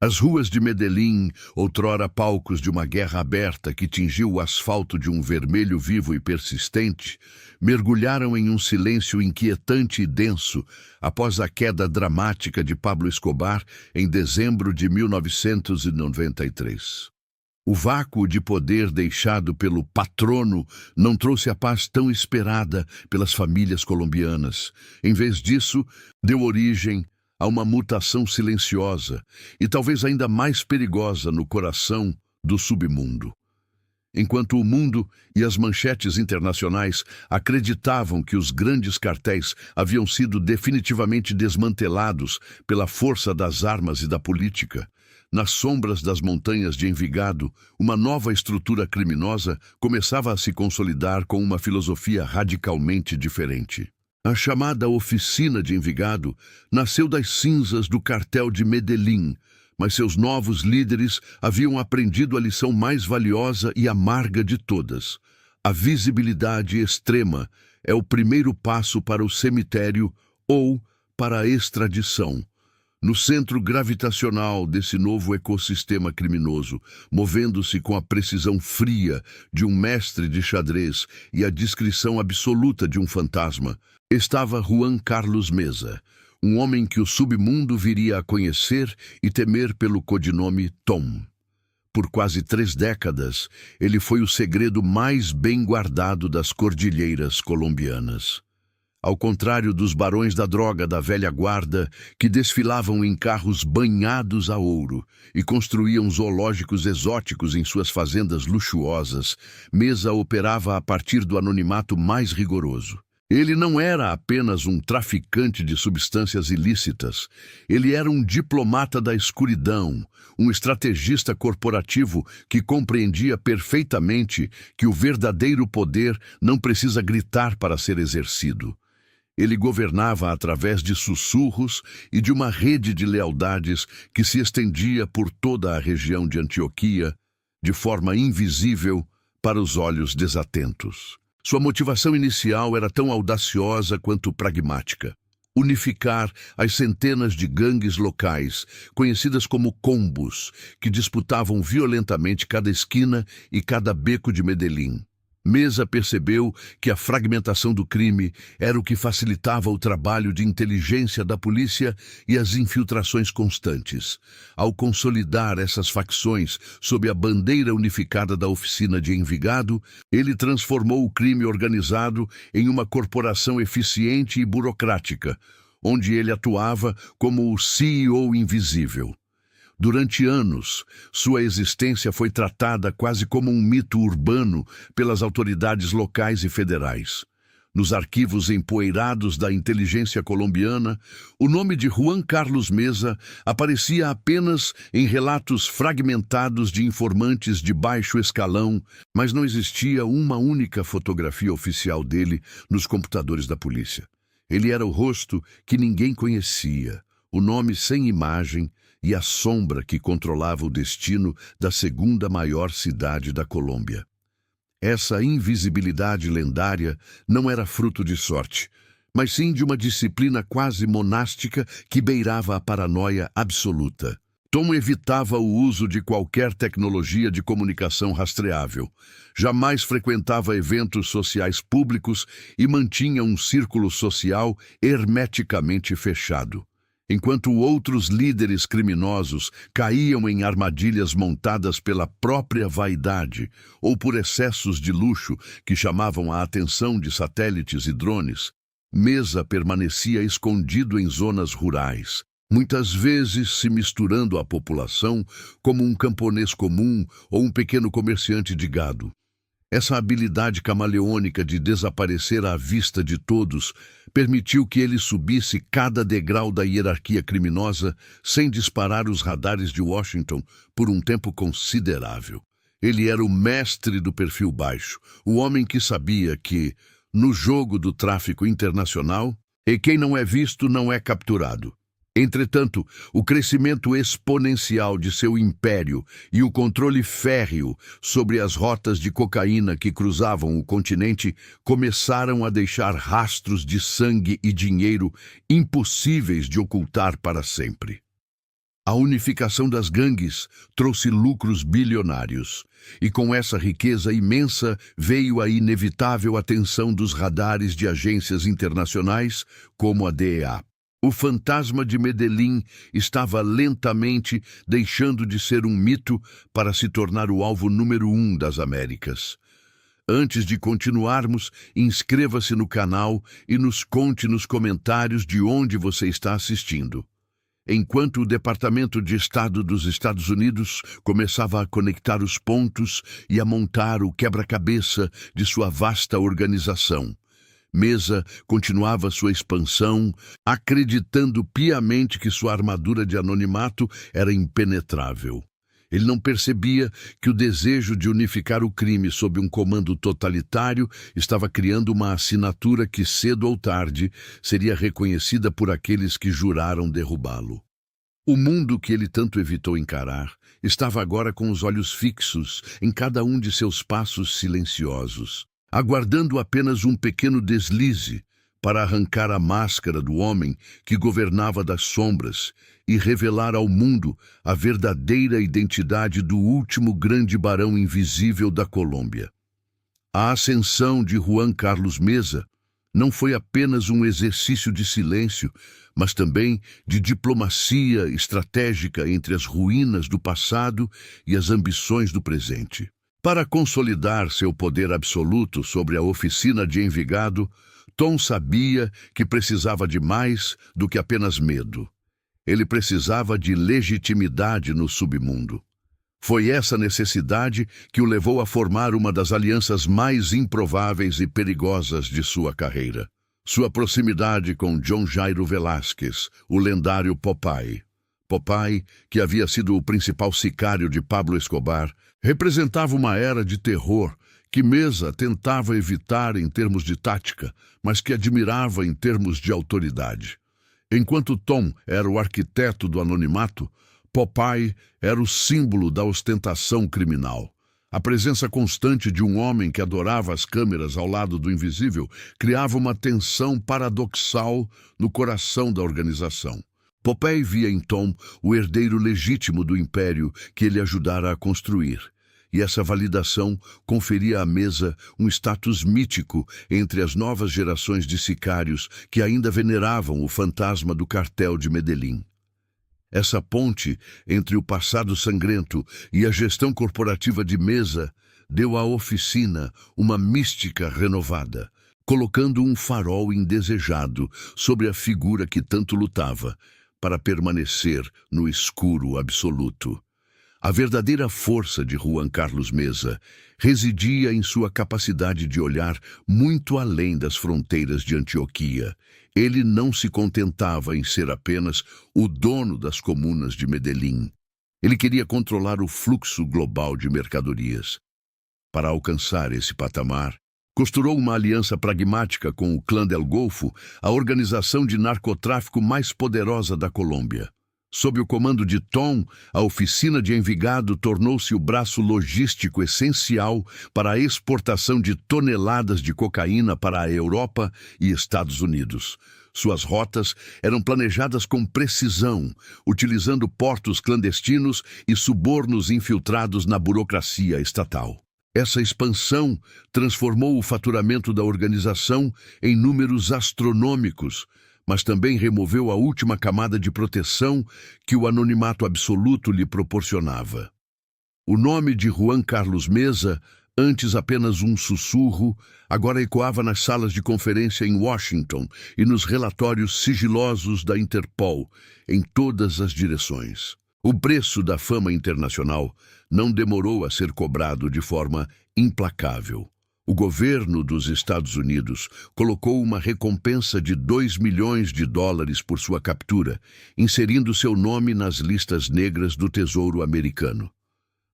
As ruas de Medellín, outrora palcos de uma guerra aberta que tingiu o asfalto de um vermelho vivo e persistente, mergulharam em um silêncio inquietante e denso após a queda dramática de Pablo Escobar em dezembro de 1993. O vácuo de poder deixado pelo patrono não trouxe a paz tão esperada pelas famílias colombianas. Em vez disso, deu origem a uma mutação silenciosa e talvez ainda mais perigosa no coração do submundo. Enquanto o mundo e as manchetes internacionais acreditavam que os grandes cartéis haviam sido definitivamente desmantelados pela força das armas e da política, nas sombras das montanhas de Envigado, uma nova estrutura criminosa começava a se consolidar com uma filosofia radicalmente diferente. A chamada Oficina de Envigado nasceu das cinzas do cartel de Medellín, mas seus novos líderes haviam aprendido a lição mais valiosa e amarga de todas. A visibilidade extrema é o primeiro passo para o cemitério ou para a extradição. No centro gravitacional desse novo ecossistema criminoso, movendo-se com a precisão fria de um mestre de xadrez e a discrição absoluta de um fantasma, estava Juan Carlos Mesa, um homem que o submundo viria a conhecer e temer pelo codinome Tom. Por quase 3 décadas, ele foi o segredo mais bem guardado das cordilheiras colombianas. Ao contrário dos barões da droga da velha guarda, que desfilavam em carros banhados a ouro e construíam zoológicos exóticos em suas fazendas luxuosas, Mesa operava a partir do anonimato mais rigoroso. Ele não era apenas um traficante de substâncias ilícitas, ele era um diplomata da escuridão, um estrategista corporativo que compreendia perfeitamente que o verdadeiro poder não precisa gritar para ser exercido. Ele governava através de sussurros e de uma rede de lealdades que se estendia por toda a região de Antioquia, de forma invisível para os olhos desatentos. Sua motivação inicial era tão audaciosa quanto pragmática: unificar as centenas de gangues locais, conhecidas como combos, que disputavam violentamente cada esquina e cada beco de Medellín. Mesa percebeu que a fragmentação do crime era o que facilitava o trabalho de inteligência da polícia e as infiltrações constantes. Ao consolidar essas facções sob a bandeira unificada da Oficina de Envigado, ele transformou o crime organizado em uma corporação eficiente e burocrática, onde ele atuava como o CEO invisível. Durante anos, sua existência foi tratada quase como um mito urbano pelas autoridades locais e federais. Nos arquivos empoeirados da inteligência colombiana, o nome de Juan Carlos Mesa aparecia apenas em relatos fragmentados de informantes de baixo escalão, mas não existia uma única fotografia oficial dele nos computadores da polícia. Ele era o rosto que ninguém conhecia, o nome sem imagem, e a sombra que controlava o destino da segunda maior cidade da Colômbia. Essa invisibilidade lendária não era fruto de sorte, mas sim de uma disciplina quase monástica que beirava a paranoia absoluta. Tom evitava o uso de qualquer tecnologia de comunicação rastreável, jamais frequentava eventos sociais públicos e mantinha um círculo social hermeticamente fechado. Enquanto outros líderes criminosos caíam em armadilhas montadas pela própria vaidade ou por excessos de luxo que chamavam a atenção de satélites e drones, Mesa permanecia escondido em zonas rurais, muitas vezes se misturando à população como um camponês comum ou um pequeno comerciante de gado. Essa habilidade camaleônica de desaparecer à vista de todos permitiu que ele subisse cada degrau da hierarquia criminosa sem disparar os radares de Washington por um tempo considerável. Ele era o mestre do perfil baixo, o homem que sabia que, no jogo do tráfico internacional, e quem não é visto não é capturado. Entretanto, o crescimento exponencial de seu império e o controle férreo sobre as rotas de cocaína que cruzavam o continente começaram a deixar rastros de sangue e dinheiro impossíveis de ocultar para sempre. A unificação das gangues trouxe lucros bilionários, e com essa riqueza imensa veio a inevitável atenção dos radares de agências internacionais como a DEA. O fantasma de Medellín estava lentamente deixando de ser um mito para se tornar o alvo número 1 das Américas. Antes de continuarmos, inscreva-se no canal e nos conte nos comentários de onde você está assistindo. Enquanto o Departamento de Estado dos Estados Unidos começava a conectar os pontos e a montar o quebra-cabeça de sua vasta organização, Mesa continuava sua expansão, acreditando piamente que sua armadura de anonimato era impenetrável. Ele não percebia que o desejo de unificar o crime sob um comando totalitário estava criando uma assinatura que, cedo ou tarde, seria reconhecida por aqueles que juraram derrubá-lo. O mundo que ele tanto evitou encarar estava agora com os olhos fixos em cada um de seus passos silenciosos, aguardando apenas um pequeno deslize para arrancar a máscara do homem que governava das sombras e revelar ao mundo a verdadeira identidade do último grande barão invisível da Colômbia. A ascensão de Juan Carlos Mesa não foi apenas um exercício de silêncio, mas também de diplomacia estratégica entre as ruínas do passado e as ambições do presente. Para consolidar seu poder absoluto sobre a oficina de Envigado, Tom sabia que precisava de mais do que apenas medo. Ele precisava de legitimidade no submundo. Foi essa necessidade que o levou a formar uma das alianças mais improváveis e perigosas de sua carreira. Sua proximidade com John Jairo Velázquez, o lendário Popeye. Popeye, que havia sido o principal sicário de Pablo Escobar, representava uma era de terror que Mesa tentava evitar em termos de tática, mas que admirava em termos de autoridade. Enquanto Tom era o arquiteto do anonimato, Popeye era o símbolo da ostentação criminal. A presença constante de um homem que adorava as câmeras ao lado do invisível criava uma tensão paradoxal no coração da organização. Popeye via em Tom o herdeiro legítimo do império que ele ajudara a construir. E essa validação conferia à Mesa um status mítico entre as novas gerações de sicários que ainda veneravam o fantasma do cartel de Medellín. Essa ponte entre o passado sangrento e a gestão corporativa de Mesa deu à oficina uma mística renovada, colocando um farol indesejado sobre a figura que tanto lutava para permanecer no escuro absoluto. A verdadeira força de Juan Carlos Mesa residia em sua capacidade de olhar muito além das fronteiras de Antioquia. Ele não se contentava em ser apenas o dono das comunas de Medellín. Ele queria controlar o fluxo global de mercadorias. Para alcançar esse patamar, costurou uma aliança pragmática com o Clã del Golfo, a organização de narcotráfico mais poderosa da Colômbia. Sob o comando de Tom, a oficina de Envigado tornou-se o braço logístico essencial para a exportação de toneladas de cocaína para a Europa e Estados Unidos. Suas rotas eram planejadas com precisão, utilizando portos clandestinos e subornos infiltrados na burocracia estatal. Essa expansão transformou o faturamento da organização em números astronômicos, mas também removeu a última camada de proteção que o anonimato absoluto lhe proporcionava. O nome de Juan Carlos Mesa, antes apenas um sussurro, agora ecoava nas salas de conferência em Washington e nos relatórios sigilosos da Interpol, em todas as direções. O preço da fama internacional não demorou a ser cobrado de forma implacável. O governo dos Estados Unidos colocou uma recompensa de $2 milhões por sua captura, inserindo seu nome nas listas negras do Tesouro americano.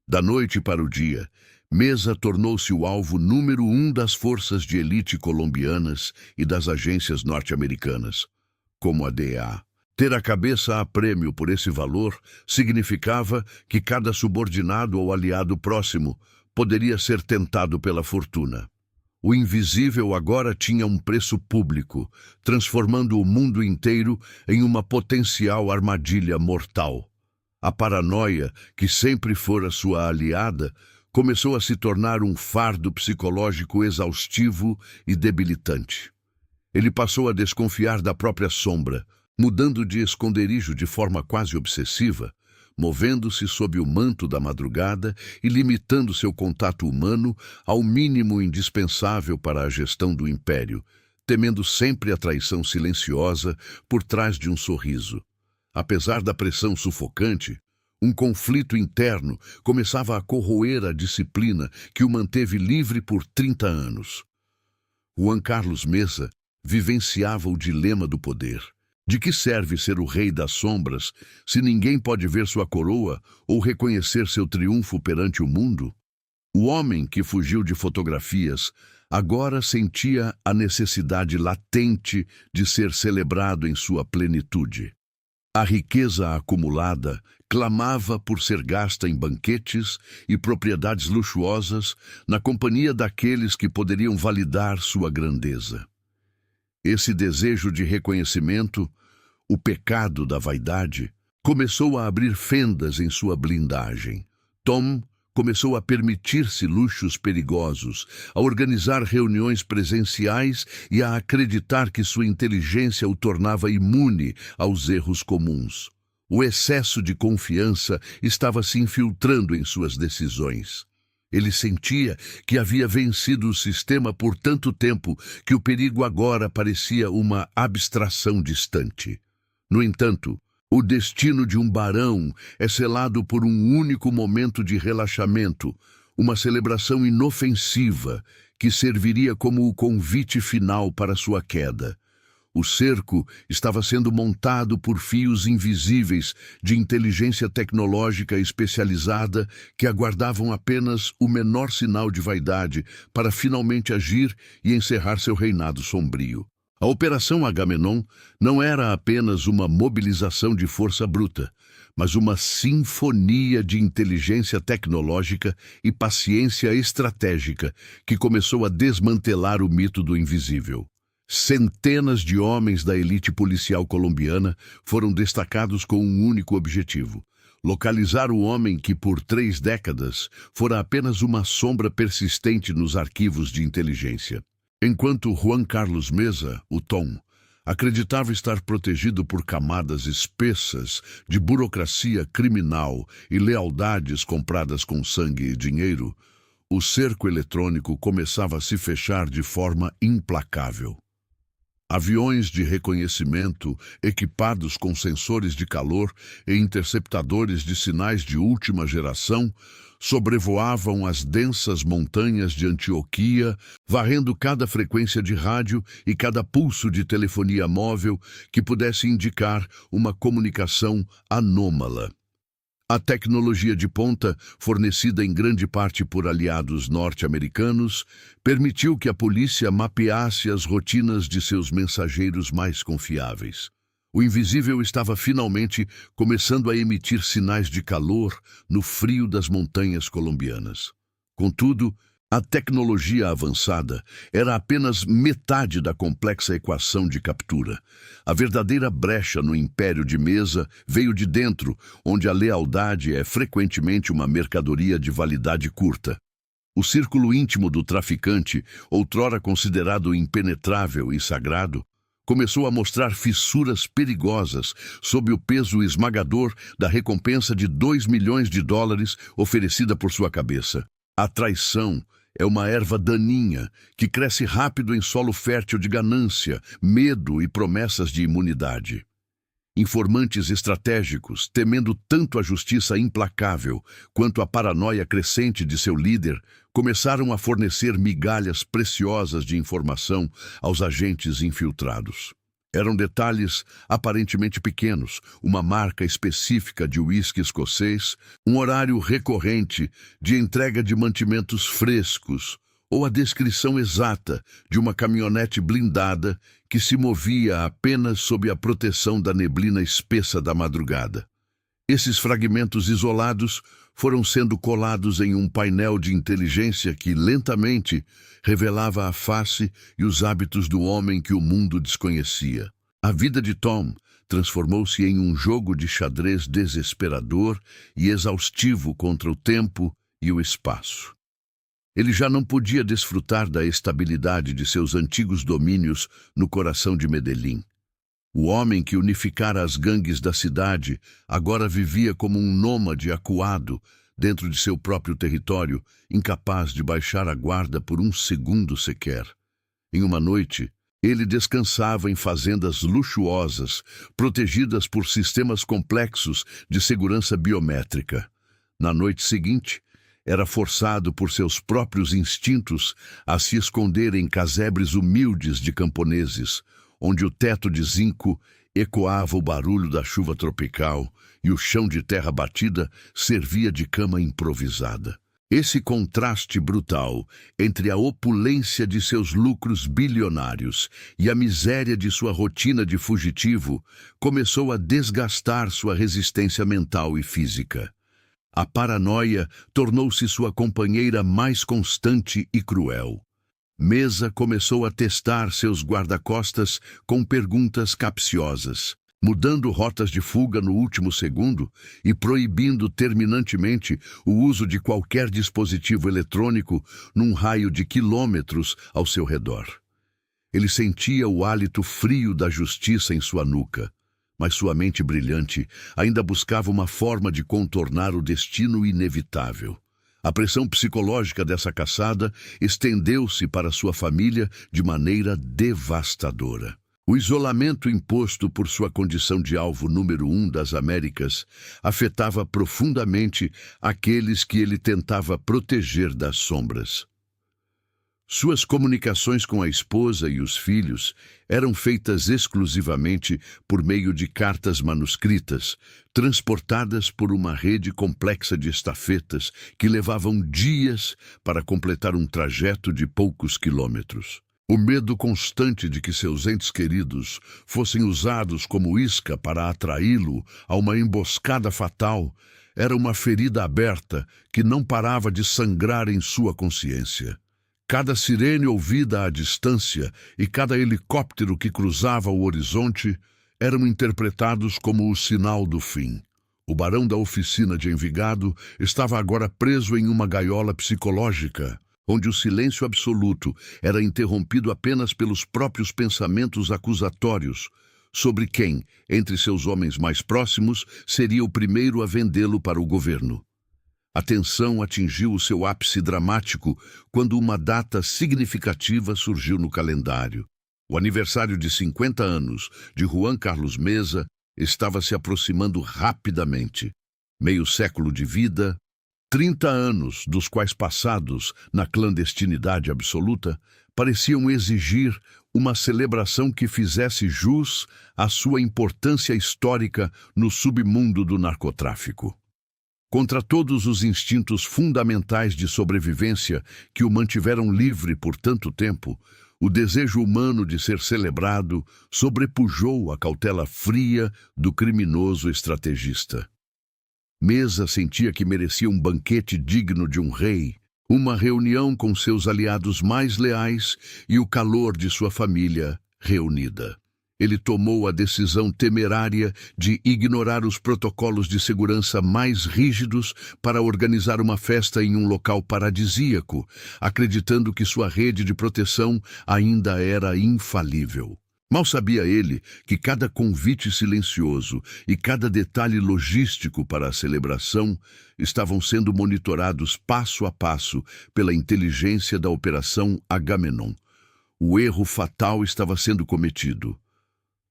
Da noite para o dia, Mesa tornou-se o alvo número 1 das forças de elite colombianas e das agências norte-americanas, como a DEA. Ter a cabeça a prêmio por esse valor significava que cada subordinado ou aliado próximo poderia ser tentado pela fortuna. O invisível agora tinha um preço público, transformando o mundo inteiro em uma potencial armadilha mortal. A paranoia, que sempre fora sua aliada, começou a se tornar um fardo psicológico exaustivo e debilitante. Ele passou a desconfiar da própria sombra, mudando de esconderijo de forma quase obsessiva, movendo-se sob o manto da madrugada e limitando seu contato humano ao mínimo indispensável para a gestão do império, temendo sempre a traição silenciosa por trás de um sorriso. Apesar da pressão sufocante, um conflito interno começava a corroer a disciplina que o manteve livre por 30 anos. Juan Carlos Mesa vivenciava o dilema do poder. De que serve ser o rei das sombras se ninguém pode ver sua coroa ou reconhecer seu triunfo perante o mundo? O homem que fugiu de fotografias agora sentia a necessidade latente de ser celebrado em sua plenitude. A riqueza acumulada clamava por ser gasta em banquetes e propriedades luxuosas na companhia daqueles que poderiam validar sua grandeza. Esse desejo de reconhecimento, o pecado da vaidade, começou a abrir fendas em sua blindagem. Tom começou a permitir-se luxos perigosos, a organizar reuniões presenciais e a acreditar que sua inteligência o tornava imune aos erros comuns. O excesso de confiança estava se infiltrando em suas decisões. Ele sentia que havia vencido o sistema por tanto tempo que o perigo agora parecia uma abstração distante. No entanto, o destino de um barão é selado por um único momento de relaxamento, uma celebração inofensiva que serviria como o convite final para sua queda. O cerco estava sendo montado por fios invisíveis de inteligência tecnológica especializada que aguardavam apenas o menor sinal de vaidade para finalmente agir e encerrar seu reinado sombrio. A Operação Agamenon não era apenas uma mobilização de força bruta, mas uma sinfonia de inteligência tecnológica e paciência estratégica que começou a desmantelar o mito do invisível. Centenas de homens da elite policial colombiana foram destacados com um único objetivo: localizar o homem que, por 3 décadas, fora apenas uma sombra persistente nos arquivos de inteligência. Enquanto Juan Carlos Mesa, o Tom, acreditava estar protegido por camadas espessas de burocracia criminal e lealdades compradas com sangue e dinheiro, o cerco eletrônico começava a se fechar de forma implacável. Aviões de reconhecimento, equipados com sensores de calor e interceptadores de sinais de última geração, sobrevoavam as densas montanhas de Antioquia, varrendo cada frequência de rádio e cada pulso de telefonia móvel que pudesse indicar uma comunicação anômala. A tecnologia de ponta, fornecida em grande parte por aliados norte-americanos, permitiu que a polícia mapeasse as rotinas de seus mensageiros mais confiáveis. O invisível estava finalmente começando a emitir sinais de calor no frio das montanhas colombianas. Contudo, a tecnologia avançada era apenas metade da complexa equação de captura. A verdadeira brecha no império de Mesa veio de dentro, onde a lealdade é frequentemente uma mercadoria de validade curta. O círculo íntimo do traficante, outrora considerado impenetrável e sagrado, começou a mostrar fissuras perigosas sob o peso esmagador da recompensa de $2 milhões oferecida por sua cabeça. A traição é uma erva daninha que cresce rápido em solo fértil de ganância, medo e promessas de imunidade. Informantes estratégicos, temendo tanto a justiça implacável quanto a paranoia crescente de seu líder, começaram a fornecer migalhas preciosas de informação aos agentes infiltrados. Eram detalhes aparentemente pequenos, uma marca específica de uísque escocês, um horário recorrente de entrega de mantimentos frescos, ou a descrição exata de uma caminhonete blindada que se movia apenas sob a proteção da neblina espessa da madrugada. Esses fragmentos isolados foram sendo colados em um painel de inteligência que, lentamente, revelava a face e os hábitos do homem que o mundo desconhecia. A vida de Tom transformou-se em um jogo de xadrez desesperador e exaustivo contra o tempo e o espaço. Ele já não podia desfrutar da estabilidade de seus antigos domínios no coração de Medellín. O homem que unificara as gangues da cidade agora vivia como um nômade acuado dentro de seu próprio território, incapaz de baixar a guarda por um segundo sequer. Em uma noite, ele descansava em fazendas luxuosas, protegidas por sistemas complexos de segurança biométrica. Na noite seguinte, era forçado por seus próprios instintos a se esconder em casebres humildes de camponeses, onde o teto de zinco ecoava o barulho da chuva tropical e o chão de terra batida servia de cama improvisada. Esse contraste brutal entre a opulência de seus lucros bilionários e a miséria de sua rotina de fugitivo começou a desgastar sua resistência mental e física. A paranoia tornou-se sua companheira mais constante e cruel. Mesa começou a testar seus guarda-costas com perguntas capciosas, mudando rotas de fuga no último segundo e proibindo terminantemente o uso de qualquer dispositivo eletrônico num raio de quilômetros ao seu redor. Ele sentia o hálito frio da justiça em sua nuca, mas sua mente brilhante ainda buscava uma forma de contornar o destino inevitável. A pressão psicológica dessa caçada estendeu-se para sua família de maneira devastadora. O isolamento imposto por sua condição de alvo número 1 das Américas afetava profundamente aqueles que ele tentava proteger das sombras. Suas comunicações com a esposa e os filhos eram feitas exclusivamente por meio de cartas manuscritas, transportadas por uma rede complexa de estafetas que levavam dias para completar um trajeto de poucos quilômetros. O medo constante de que seus entes queridos fossem usados como isca para atraí-lo a uma emboscada fatal era uma ferida aberta que não parava de sangrar em sua consciência. Cada sirene ouvida à distância e cada helicóptero que cruzava o horizonte eram interpretados como o sinal do fim. O barão da oficina de Envigado estava agora preso em uma gaiola psicológica, onde o silêncio absoluto era interrompido apenas pelos próprios pensamentos acusatórios sobre quem, entre seus homens mais próximos, seria o primeiro a vendê-lo para o governo. A tensão atingiu o seu ápice dramático quando uma data significativa surgiu no calendário. O aniversário de 50 anos de Juan Carlos Mesa estava se aproximando rapidamente. Meio século de vida, 30 anos dos quais passados na clandestinidade absoluta, pareciam exigir uma celebração que fizesse jus à sua importância histórica no submundo do narcotráfico. Contra todos os instintos fundamentais de sobrevivência que o mantiveram livre por tanto tempo, o desejo humano de ser celebrado sobrepujou a cautela fria do criminoso estrategista. Mesa sentia que merecia um banquete digno de um rei, uma reunião com seus aliados mais leais e o calor de sua família reunida. Ele tomou a decisão temerária de ignorar os protocolos de segurança mais rígidos para organizar uma festa em um local paradisíaco, acreditando que sua rede de proteção ainda era infalível. Mal sabia ele que cada convite silencioso e cada detalhe logístico para a celebração estavam sendo monitorados passo a passo pela inteligência da Operação Agamenon. O erro fatal estava sendo cometido.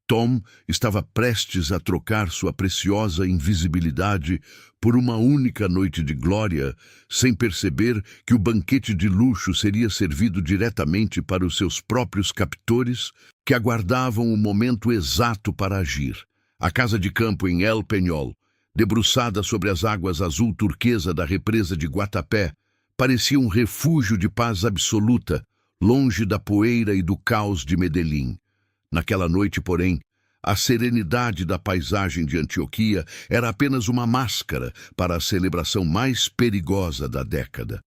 Tom estava prestes a trocar sua preciosa invisibilidade por uma única noite de glória, sem perceber que o banquete de luxo seria servido diretamente para os seus próprios captores, que aguardavam o momento exato para agir. A casa de campo em El Peñol, debruçada sobre as águas azul turquesa da represa de Guatapé, parecia um refúgio de paz absoluta, longe da poeira e do caos de Medellín. Naquela noite, porém, a serenidade da paisagem de Antioquia era apenas uma máscara para a celebração mais perigosa da década.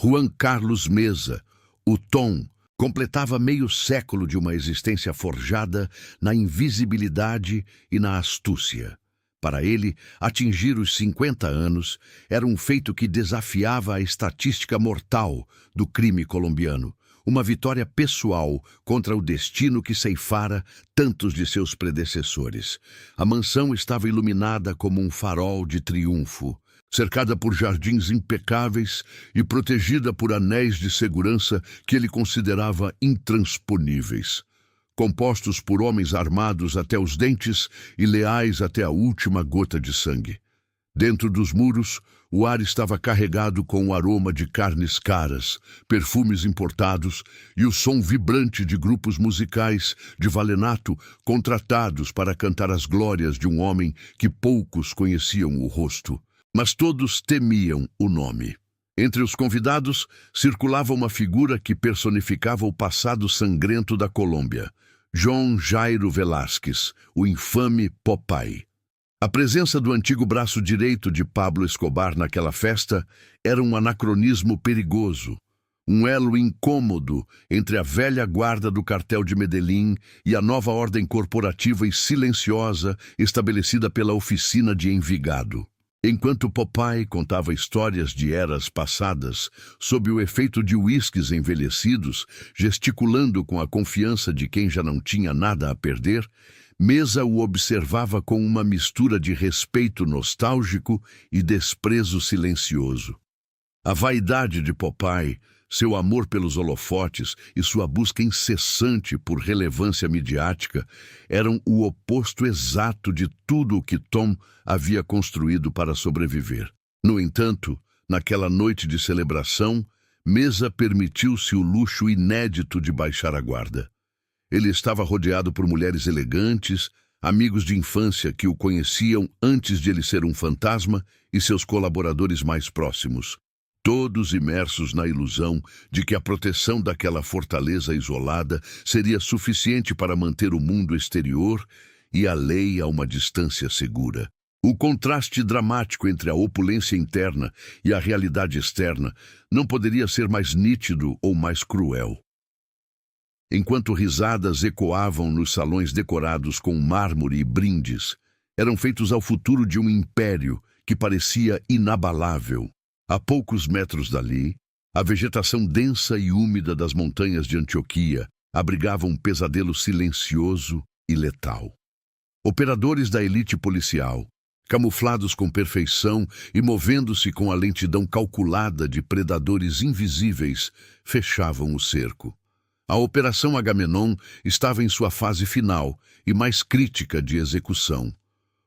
Juan Carlos Mesa, o Tom, Completava meio século de uma existência forjada na invisibilidade e na astúcia. Para ele, atingir os 50 anos era um feito que desafiava a estatística mortal do crime colombiano, uma vitória pessoal contra o destino que ceifara tantos de seus predecessores. A mansão estava iluminada como um farol de triunfo, cercada por jardins impecáveis e protegida por anéis de segurança que ele considerava intransponíveis, compostos por homens armados até os dentes e leais até a última gota de sangue. Dentro dos muros, o ar estava carregado com o aroma de carnes caras, perfumes importados e o som vibrante de grupos musicais de vallenato contratados para cantar as glórias de um homem que poucos conheciam o rosto, mas todos temiam o nome. Entre os convidados circulava uma figura que personificava o passado sangrento da Colômbia, João Jairo Velásquez, o infame Popeye. A presença do antigo braço direito de Pablo Escobar naquela festa era um anacronismo perigoso, um elo incômodo entre a velha guarda do cartel de Medellín e a nova ordem corporativa e silenciosa estabelecida pela oficina de Envigado. Enquanto Popeye contava histórias de eras passadas, sob o efeito de uísques envelhecidos, gesticulando com a confiança de quem já não tinha nada a perder, Mesa o observava com uma mistura de respeito nostálgico e desprezo silencioso. A vaidade de Popeye, seu amor pelos holofotes e sua busca incessante por relevância midiática eram o oposto exato de tudo o que Tom havia construído para sobreviver. No entanto, naquela noite de celebração, Mesa permitiu-se o luxo inédito de baixar a guarda. Ele estava rodeado por mulheres elegantes, amigos de infância que o conheciam antes de ele ser um fantasma e seus colaboradores mais próximos, todos imersos na ilusão de que a proteção daquela fortaleza isolada seria suficiente para manter o mundo exterior e a lei a uma distância segura. O contraste dramático entre a opulência interna e a realidade externa não poderia ser mais nítido ou mais cruel. Enquanto risadas ecoavam nos salões decorados com mármore e brindes, eram feitos ao futuro de um império que parecia inabalável. A poucos metros dali, a vegetação densa e úmida das montanhas de Antioquia abrigava um pesadelo silencioso e letal. Operadores da elite policial, camuflados com perfeição e movendo-se com a lentidão calculada de predadores invisíveis, fechavam o cerco. A Operação Agamenon estava em sua fase final e mais crítica de execução.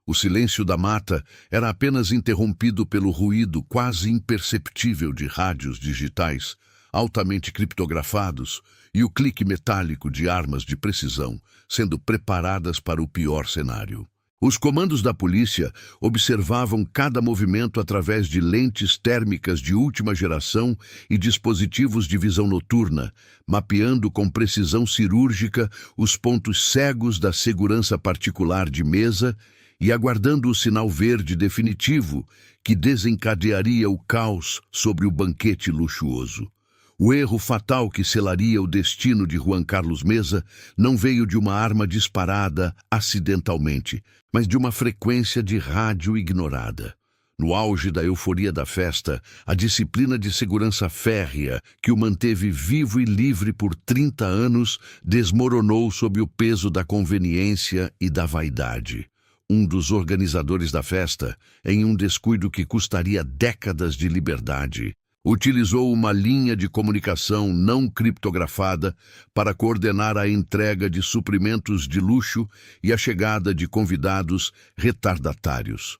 O silêncio da mata era apenas interrompido pelo ruído quase imperceptível de rádios digitais, altamente criptografados, e o clique metálico de armas de precisão, sendo preparadas para o pior cenário. Os comandos da polícia observavam cada movimento através de lentes térmicas de última geração e dispositivos de visão noturna, mapeando com precisão cirúrgica os pontos cegos da segurança particular de Mesa e aguardando o sinal verde definitivo que desencadearia o caos sobre o banquete luxuoso. O erro fatal que selaria o destino de Juan Carlos Mesa não veio de uma arma disparada acidentalmente, mas de uma frequência de rádio ignorada. No auge da euforia da festa, a disciplina de segurança férrea que o manteve vivo e livre por 30 anos desmoronou sob o peso da conveniência e da vaidade. Um dos organizadores da festa, em um descuido que custaria décadas de liberdade, utilizou uma linha de comunicação não criptografada para coordenar a entrega de suprimentos de luxo e a chegada de convidados retardatários.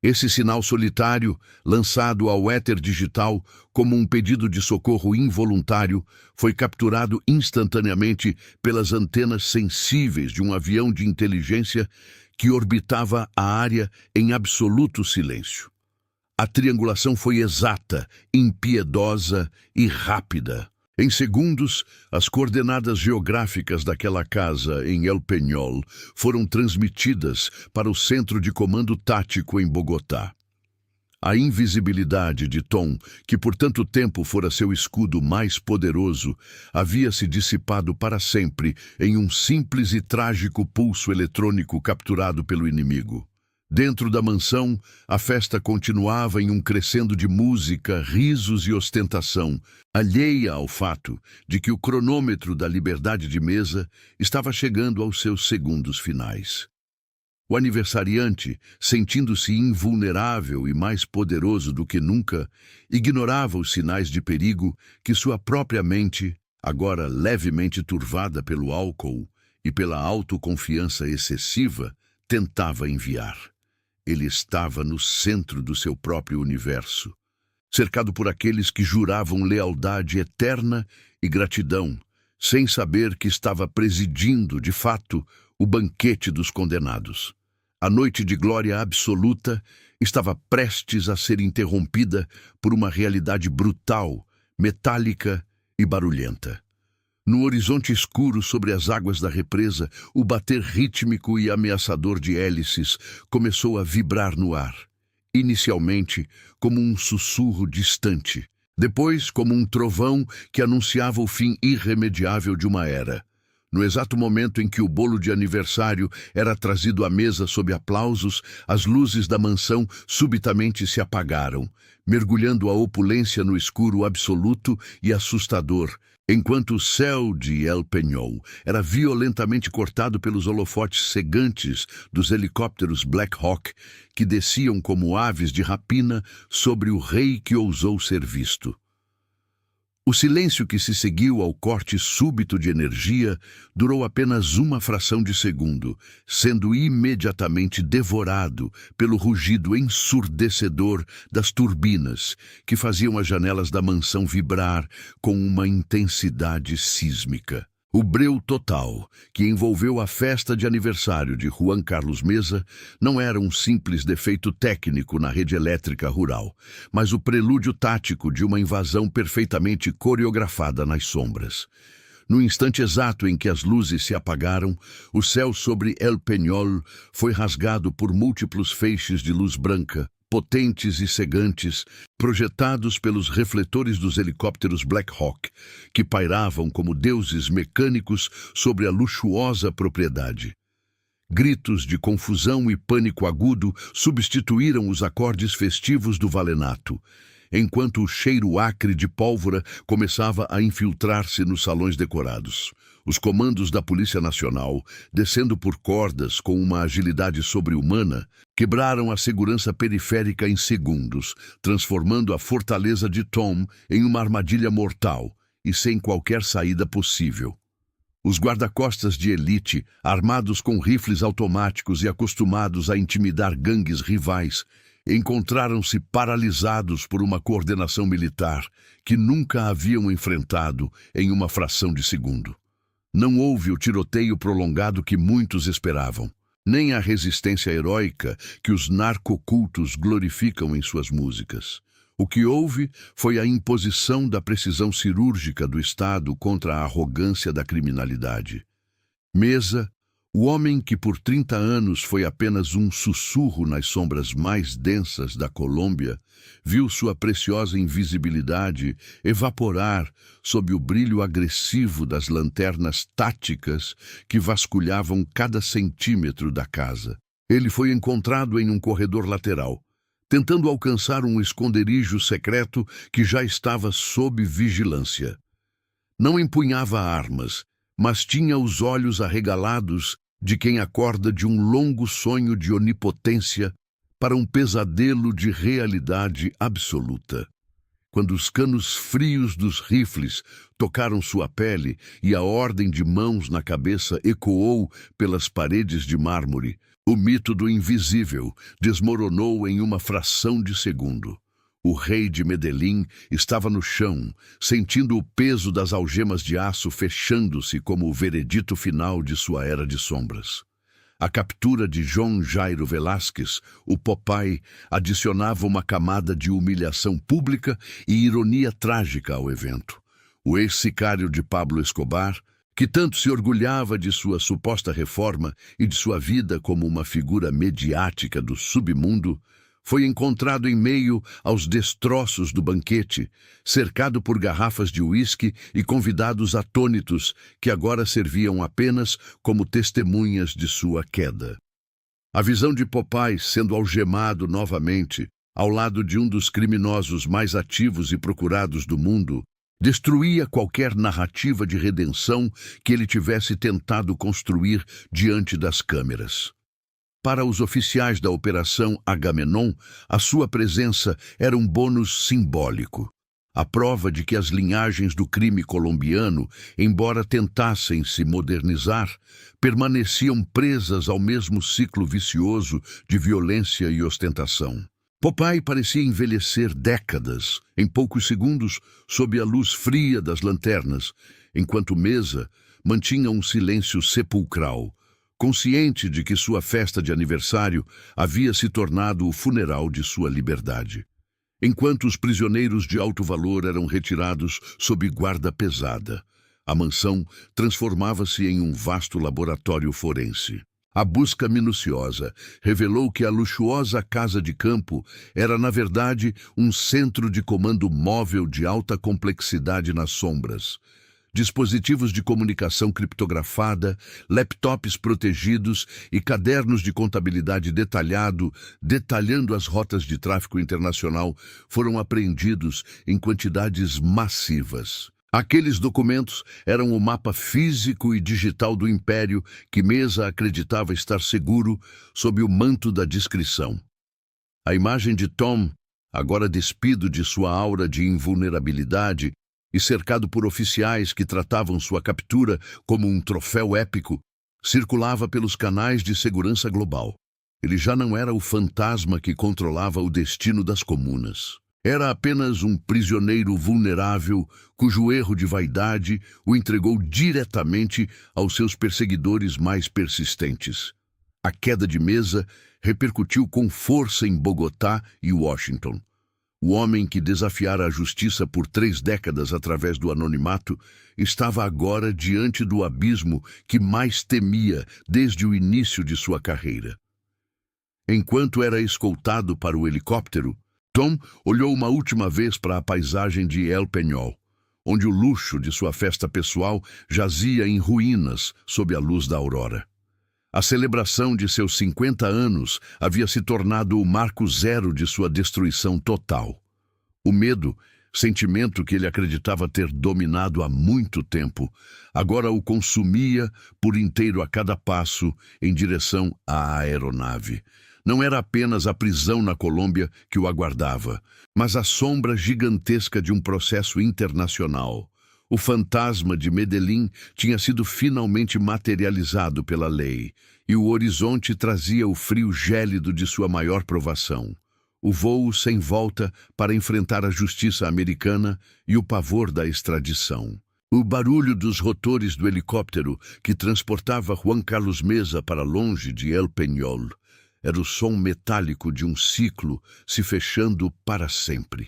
Esse sinal solitário, lançado ao éter digital como um pedido de socorro involuntário, foi capturado instantaneamente pelas antenas sensíveis de um avião de inteligência que orbitava a área em absoluto silêncio. A triangulação foi exata, impiedosa e rápida. Em segundos, as coordenadas geográficas daquela casa em El Peñol foram transmitidas para o Centro de Comando Tático em Bogotá. A invisibilidade de Tom, que por tanto tempo fora seu escudo mais poderoso, havia se dissipado para sempre em um simples e trágico pulso eletrônico capturado pelo inimigo. Dentro da mansão, a festa continuava em um crescendo de música, risos e ostentação, alheia ao fato de que o cronômetro da liberdade de mesa estava chegando aos seus segundos finais. O aniversariante, sentindo-se invulnerável e mais poderoso do que nunca, ignorava os sinais de perigo que sua própria mente, agora levemente turvada pelo álcool e pela autoconfiança excessiva, tentava enviar. Ele estava no centro do seu próprio universo, cercado por aqueles que juravam lealdade eterna e gratidão, sem saber que estava presidindo, de fato, o banquete dos condenados. A noite de glória absoluta estava prestes a ser interrompida por uma realidade brutal, metálica e barulhenta. No horizonte escuro sobre as águas da represa, o bater rítmico e ameaçador de hélices começou a vibrar no ar. Inicialmente, como um sussurro distante. Depois, como um trovão que anunciava o fim irremediável de uma era. No exato momento em que o bolo de aniversário era trazido à mesa sob aplausos, as luzes da mansão subitamente se apagaram, mergulhando a opulência no escuro absoluto e assustador, enquanto o céu de El Peñol era violentamente cortado pelos holofotes cegantes dos helicópteros Black Hawk que desciam como aves de rapina sobre o rei que ousou ser visto. O silêncio que se seguiu ao corte súbito de energia durou apenas uma fração de segundo, sendo imediatamente devorado pelo rugido ensurdecedor das turbinas que faziam as janelas da mansão vibrar com uma intensidade sísmica. O breu total, que envolveu a festa de aniversário de Juan Carlos Mesa, não era um simples defeito técnico na rede elétrica rural, mas o prelúdio tático de uma invasão perfeitamente coreografada nas sombras. No instante exato em que as luzes se apagaram, o céu sobre El Peñol foi rasgado por múltiplos feixes de luz branca, potentes e cegantes, projetados pelos refletores dos helicópteros Black Hawk, que pairavam como deuses mecânicos sobre a luxuosa propriedade. Gritos de confusão e pânico agudo substituíram os acordes festivos do valenato, enquanto o cheiro acre de pólvora começava a infiltrar-se nos salões decorados. Os comandos da Polícia Nacional, descendo por cordas com uma agilidade sobre-humana, quebraram a segurança periférica em segundos, transformando a fortaleza de Tom em uma armadilha mortal e sem qualquer saída possível. Os guarda-costas de elite, armados com rifles automáticos e acostumados a intimidar gangues rivais, encontraram-se paralisados por uma coordenação militar que nunca haviam enfrentado em uma fração de segundo. Não houve o tiroteio prolongado que muitos esperavam, nem a resistência heróica que os narcocultos glorificam em suas músicas. O que houve foi a imposição da precisão cirúrgica do Estado contra a arrogância da criminalidade. Mesa, o homem que por 30 anos foi apenas um sussurro nas sombras mais densas da Colômbia, viu sua preciosa invisibilidade evaporar sob o brilho agressivo das lanternas táticas que vasculhavam cada centímetro da casa. Ele foi encontrado em um corredor lateral, tentando alcançar um esconderijo secreto que já estava sob vigilância. Não empunhava armas, mas tinha os olhos arregalados de quem acorda de um longo sonho de onipotência para um pesadelo de realidade absoluta. Quando os canos frios dos rifles tocaram sua pele e a ordem de mãos na cabeça ecoou pelas paredes de mármore, o mito do invisível desmoronou em uma fração de segundo. O rei de Medellín estava no chão, sentindo o peso das algemas de aço fechando-se como o veredito final de sua era de sombras. A captura de João Jairo Velásquez, o Popeye, adicionava uma camada de humilhação pública e ironia trágica ao evento. O ex-sicário de Pablo Escobar, que tanto se orgulhava de sua suposta reforma e de sua vida como uma figura mediática do submundo, Foi encontrado em meio aos destroços do banquete, cercado por garrafas de uísque e convidados atônitos que agora serviam apenas como testemunhas de sua queda. A visão de Popeye sendo algemado novamente, ao lado de um dos criminosos mais ativos e procurados do mundo, destruía qualquer narrativa de redenção que ele tivesse tentado construir diante das câmeras. Para os oficiais da Operação Agamenon, a sua presença era um bônus simbólico. A prova de que as linhagens do crime colombiano, embora tentassem se modernizar, permaneciam presas ao mesmo ciclo vicioso de violência e ostentação. Popeye parecia envelhecer décadas, em poucos segundos, sob a luz fria das lanternas, enquanto Mesa mantinha um silêncio sepulcral, consciente de que sua festa de aniversário havia se tornado o funeral de sua liberdade. Enquanto os prisioneiros de alto valor eram retirados sob guarda pesada, a mansão transformava-se em um vasto laboratório forense. A busca minuciosa revelou que a luxuosa casa de campo era, na verdade, um centro de comando móvel de alta complexidade nas sombras. Dispositivos de comunicação criptografada, laptops protegidos e cadernos de contabilidade detalhando as rotas de tráfico internacional foram apreendidos em quantidades massivas. Aqueles documentos eram o mapa físico e digital do império que Mesa acreditava estar seguro sob o manto da discrição. A imagem de Tom, agora despido de sua aura de invulnerabilidade e cercado por oficiais que tratavam sua captura como um troféu épico, circulava pelos canais de segurança global. Ele já não era o fantasma que controlava o destino das comunas. Era apenas um prisioneiro vulnerável cujo erro de vaidade o entregou diretamente aos seus perseguidores mais persistentes. A queda de Mesa repercutiu com força em Bogotá e Washington. O homem que desafiara a justiça por 3 décadas através do anonimato estava agora diante do abismo que mais temia desde o início de sua carreira. Enquanto era escoltado para o helicóptero, Tom olhou uma última vez para a paisagem de El Peñol, onde o luxo de sua festa pessoal jazia em ruínas sob a luz da aurora. A celebração de seus 50 anos havia se tornado o marco zero de sua destruição total. O medo, sentimento que ele acreditava ter dominado há muito tempo, agora o consumia por inteiro a cada passo em direção à aeronave. Não era apenas a prisão na Colômbia que o aguardava, mas a sombra gigantesca de um processo internacional. O fantasma de Medellín tinha sido finalmente materializado pela lei, e o horizonte trazia o frio gélido de sua maior provação. O voo sem volta para enfrentar a justiça americana e o pavor da extradição. O barulho dos rotores do helicóptero que transportava Juan Carlos Mesa para longe de El Peñol era o som metálico de um ciclo se fechando para sempre.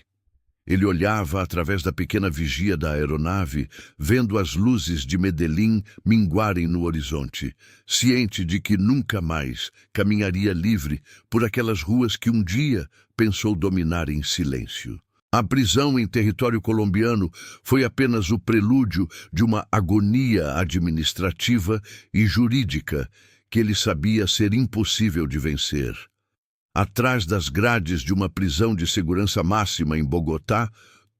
Ele olhava através da pequena vigia da aeronave, vendo as luzes de Medellín minguarem no horizonte, ciente de que nunca mais caminharia livre por aquelas ruas que um dia pensou dominar em silêncio. A prisão em território colombiano foi apenas o prelúdio de uma agonia administrativa e jurídica que ele sabia ser impossível de vencer. Atrás das grades de uma prisão de segurança máxima em Bogotá,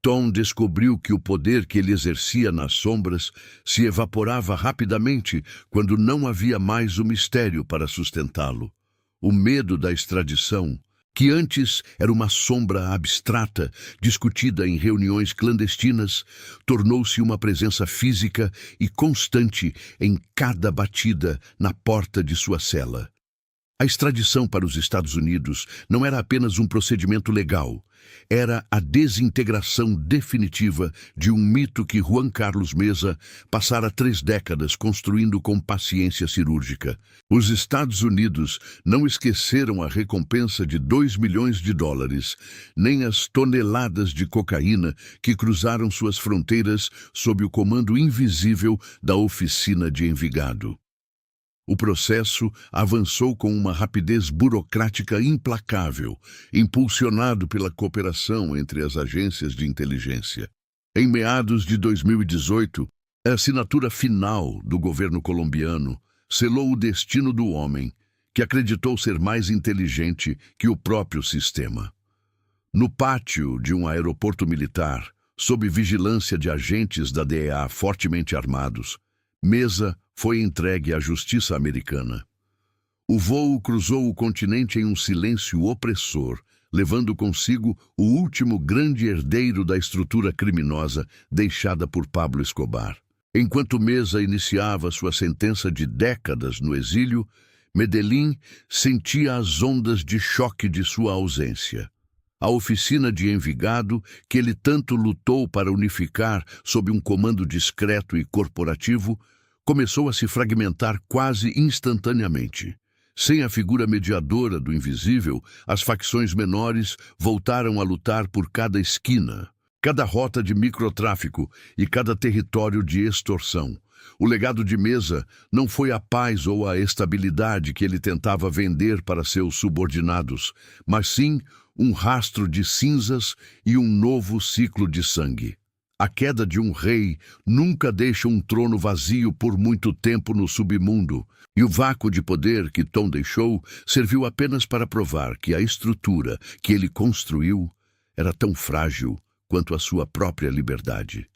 Tom descobriu que o poder que ele exercia nas sombras se evaporava rapidamente quando não havia mais o mistério para sustentá-lo. O medo da extradição, que antes era uma sombra abstrata, discutida em reuniões clandestinas, tornou-se uma presença física e constante em cada batida na porta de sua cela. A extradição para os Estados Unidos não era apenas um procedimento legal, era a desintegração definitiva de um mito que Juan Carlos Mesa passara 3 décadas construindo com paciência cirúrgica. Os Estados Unidos não esqueceram a recompensa de $2 milhões, nem as toneladas de cocaína que cruzaram suas fronteiras sob o comando invisível da oficina de Envigado. O processo avançou com uma rapidez burocrática implacável, impulsionado pela cooperação entre as agências de inteligência. Em meados de 2018, a assinatura final do governo colombiano selou o destino do homem, que acreditou ser mais inteligente que o próprio sistema. No pátio de um aeroporto militar, sob vigilância de agentes da DEA fortemente armados, Mesa foi entregue à justiça americana. O voo cruzou o continente em um silêncio opressor, levando consigo o último grande herdeiro da estrutura criminosa deixada por Pablo Escobar. Enquanto Mesa iniciava sua sentença de décadas no exílio, Medellín sentia as ondas de choque de sua ausência. A oficina de Envigado, que ele tanto lutou para unificar sob um comando discreto e corporativo, começou a se fragmentar quase instantaneamente. Sem a figura mediadora do invisível, as facções menores voltaram a lutar por cada esquina, cada rota de microtráfico e cada território de extorsão. O legado de Mesa não foi a paz ou a estabilidade que ele tentava vender para seus subordinados, mas sim um rastro de cinzas e um novo ciclo de sangue. A queda de um rei nunca deixa um trono vazio por muito tempo no submundo, e o vácuo de poder que Tom deixou serviu apenas para provar que a estrutura que ele construiu era tão frágil quanto a sua própria liberdade.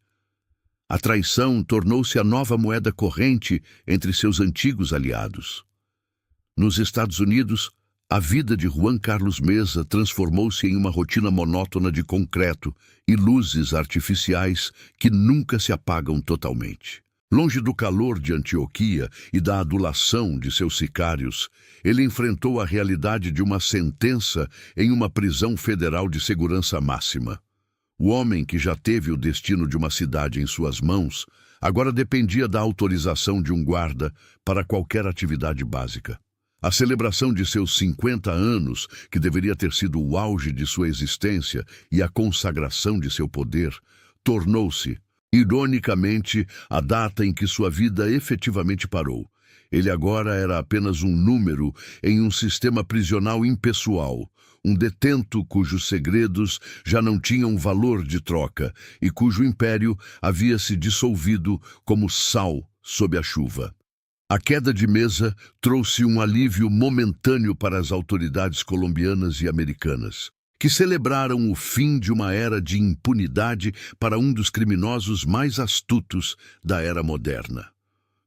A traição tornou-se a nova moeda corrente entre seus antigos aliados. Nos Estados Unidos, a vida de Juan Carlos Mesa transformou-se em uma rotina monótona de concreto e luzes artificiais que nunca se apagam totalmente. Longe do calor de Antioquia e da adulação de seus sicários, ele enfrentou a realidade de uma sentença em uma prisão federal de segurança máxima. O homem que já teve o destino de uma cidade em suas mãos, agora dependia da autorização de um guarda para qualquer atividade básica. A celebração de seus 50 anos, que deveria ter sido o auge de sua existência e a consagração de seu poder, tornou-se, ironicamente, a data em que sua vida efetivamente parou. Ele agora era apenas um número em um sistema prisional impessoal, um detento cujos segredos já não tinham valor de troca e cujo império havia se dissolvido como sal sob a chuva. A queda de Mesa trouxe um alívio momentâneo para as autoridades colombianas e americanas, que celebraram o fim de uma era de impunidade para um dos criminosos mais astutos da era moderna.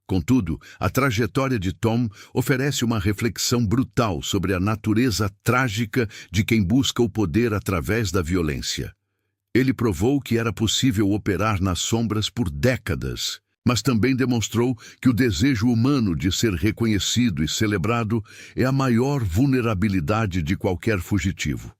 Contudo, a trajetória de Tom oferece uma reflexão brutal sobre a natureza trágica de quem busca o poder através da violência. Ele provou que era possível operar nas sombras por décadas, mas também demonstrou que o desejo humano de ser reconhecido e celebrado é a maior vulnerabilidade de qualquer fugitivo.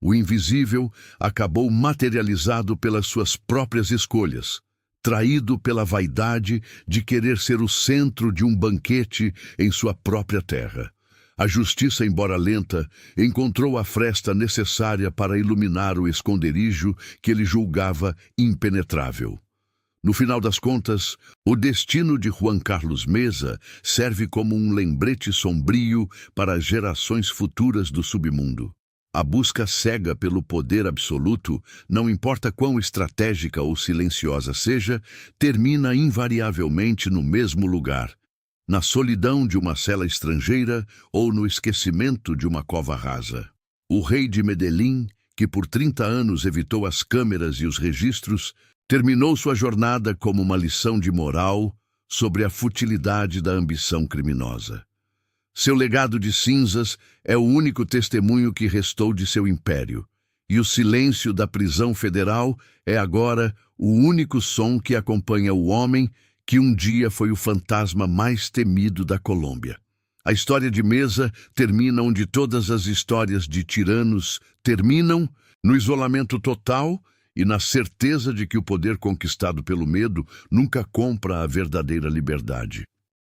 O invisível acabou materializado pelas suas próprias escolhas, traído pela vaidade de querer ser o centro de um banquete em sua própria terra. A justiça, embora lenta, encontrou a fresta necessária para iluminar o esconderijo que ele julgava impenetrável. No final das contas, o destino de Juan Carlos Mesa serve como um lembrete sombrio para as gerações futuras do submundo. A busca cega pelo poder absoluto, não importa quão estratégica ou silenciosa seja, termina invariavelmente no mesmo lugar, na solidão de uma cela estrangeira ou no esquecimento de uma cova rasa. O rei de Medellín, que por 30 anos evitou as câmeras e os registros, terminou sua jornada como uma lição de moral sobre a futilidade da ambição criminosa. Seu legado de cinzas é o único testemunho que restou de seu império, e o silêncio da prisão federal é agora o único som que acompanha o homem que um dia foi o fantasma mais temido da Colômbia. A história de Mesa termina onde todas as histórias de tiranos terminam, no isolamento total e na certeza de que o poder conquistado pelo medo nunca compra a verdadeira liberdade.